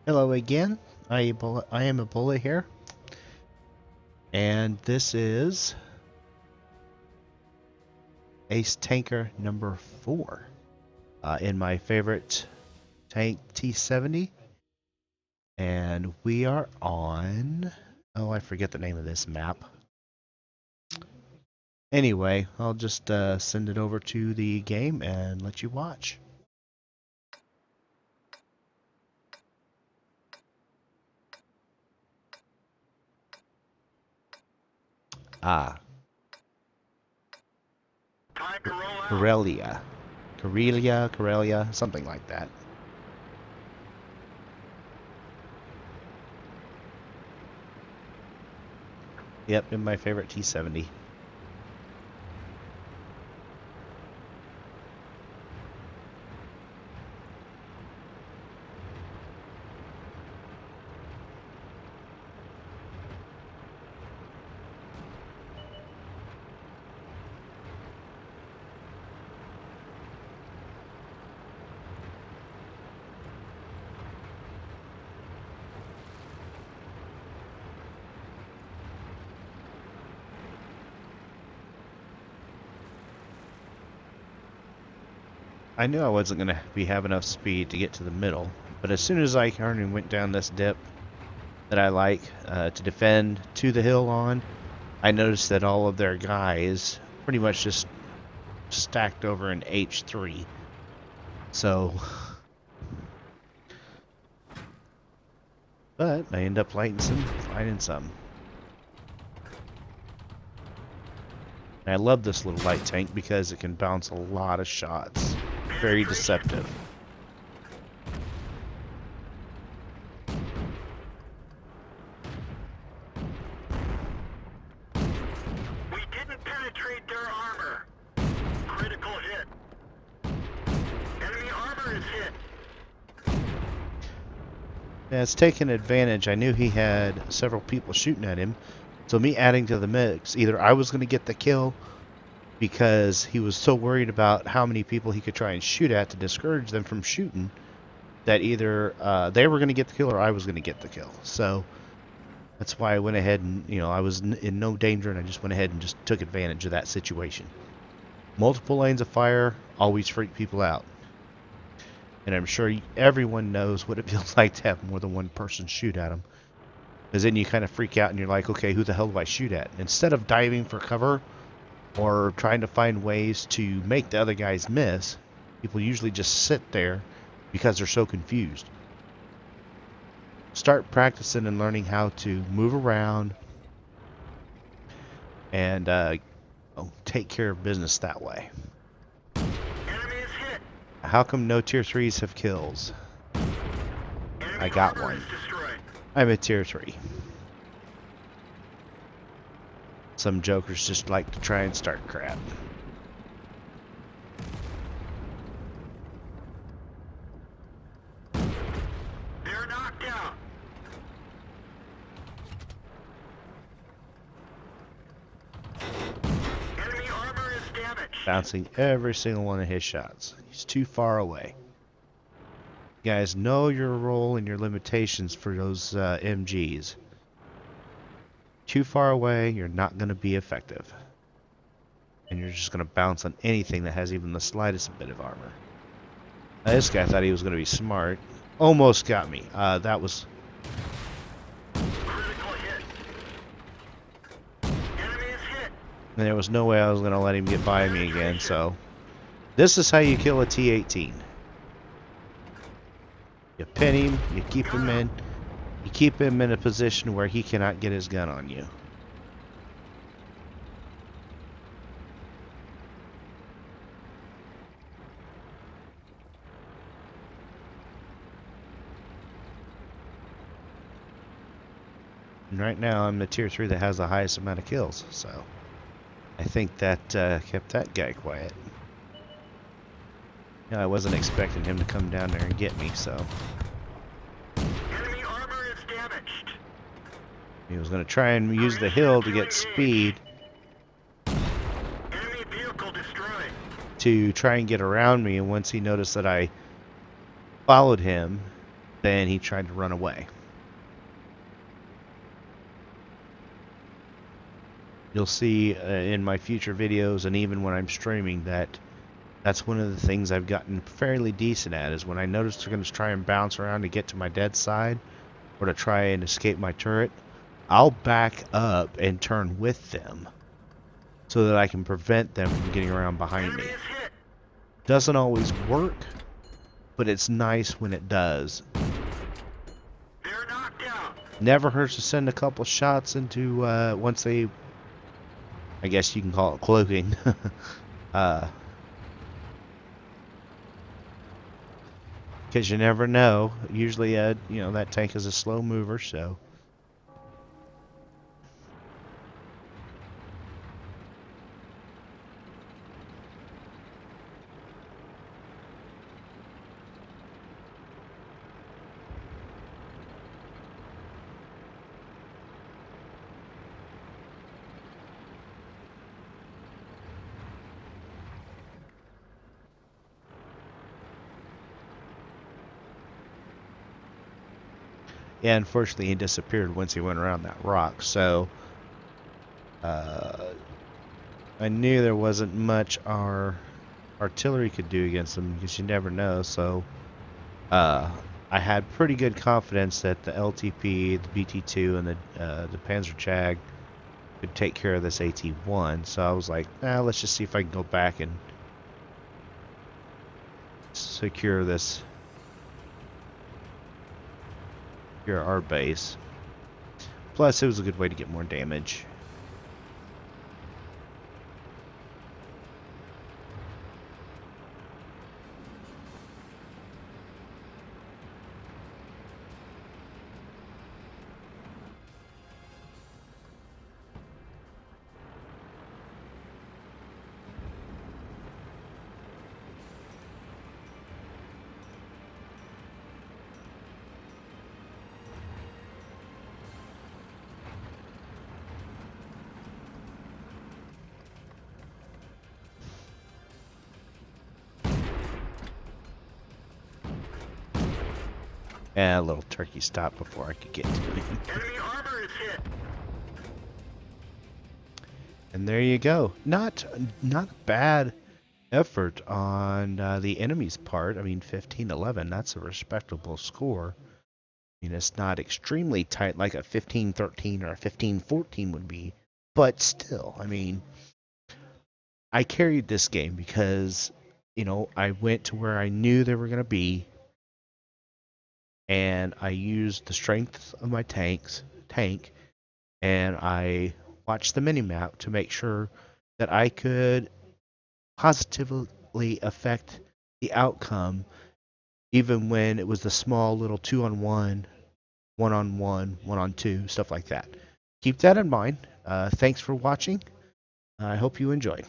Hello again. iAmEbola here, and this is Ace Tanker number 4 in my favorite tank T70, and we are on. Oh, I forget the name of this map. Anyway, I'll just send it over to the game and let you watch. Ah, Karelia. Karelia, something like that. Yep, in my favorite T70. I knew I wasn't going to have enough speed to get to the middle, but as soon as I turned and went down this dip that I like to defend to the hill on, I noticed that all of their guys pretty much just stacked over in H3. So, but I end up finding some. And I love this little light tank because it can bounce a lot of shots. Very deceptive. We didn't penetrate their armor. Critical hit. Enemy armor is hit. Yeah, it's taking advantage. I knew he had several people shooting at him. So me adding to the mix, either I was going to get the kill because he was so worried about how many people he could try and shoot at to discourage them from shooting, that either they were going to get the kill or I was going to get the kill. So that's why I went ahead and, I was in no danger, and I just went ahead and just took advantage of that situation. Multiple lanes of fire always freak people out. And I'm sure everyone knows what it feels like to have more than one person shoot at them. Because then you kind of freak out and you're like, okay, who the hell do I shoot at? Instead of diving for cover or trying to find ways to make the other guys miss, people usually just sit there because they're so confused. Start practicing and learning how to move around and take care of business that way. Enemy is hit. How come no tier 3s have kills? Enemy I got armor one. is destroyed. I'm a tier 3. Some jokers just like to try and start crap. They're knocked out. Enemy armor is damaged. Bouncing every single one of his shots. He's too far away. You guys, know your role and your limitations for those MGs. Too far away, you're not going to be effective. And you're just going to bounce on anything that has even the slightest bit of armor. Now, this guy thought he was going to be smart. Almost got me. That was... Critical hit. Enemy is hit. And there was no way I was going to let him get by me again, so... This is how you kill a T-18. You pin him, you keep him in a position where he cannot get his gun on you. And right now I'm the tier 3 that has the highest amount of kills, so I think that kept that guy quiet. Yeah, I wasn't expecting him to come down there and get me, so... Enemy armor is damaged. He was going to try and use the hill to get speed Enemy vehicle destroyed. to try and get around me, and once he noticed that I followed him, Then he tried to run away. You'll see in my future videos and even when I'm streaming that that's one of the things I've gotten fairly decent at is when I notice they're going to try and bounce around to get to my dead side or to try and escape my turret, I'll back up and turn with them so that I can prevent them from getting around behind Enemy me. is hit. Doesn't always work, but it's nice when it does. They're knocked out. Never hurts to send a couple shots into once they, I guess you can call it cloaking. Because you never know. Usually, that tank is a slow mover, so. Yeah, unfortunately, he disappeared once he went around that rock, so uh, I knew there wasn't much our artillery could do against him because you never know. So uh, I had pretty good confidence that the LTP, the BT2, and the Panzerjag could take care of this AT1. So I was like, let's just see if I can go back and secure our base. Plus, it was a good way to get more damage. And a little turkey stop before I could get to him. Enemy armor is hit. And there you go. Not a bad effort on the enemy's part. I mean, 15-11, that's a respectable score. I mean, it's not extremely tight like a 15-13 or a 15-14 would be, but still, I mean, I carried this game because, I went to where I knew they were going to be, and I used the strength of my tank, and I watched the minimap to make sure that I could positively affect the outcome, even when it was the small little 2-on-1, 1-on-1, 1-on-2, stuff like that. Keep that in mind. Thanks for watching. I hope you enjoyed.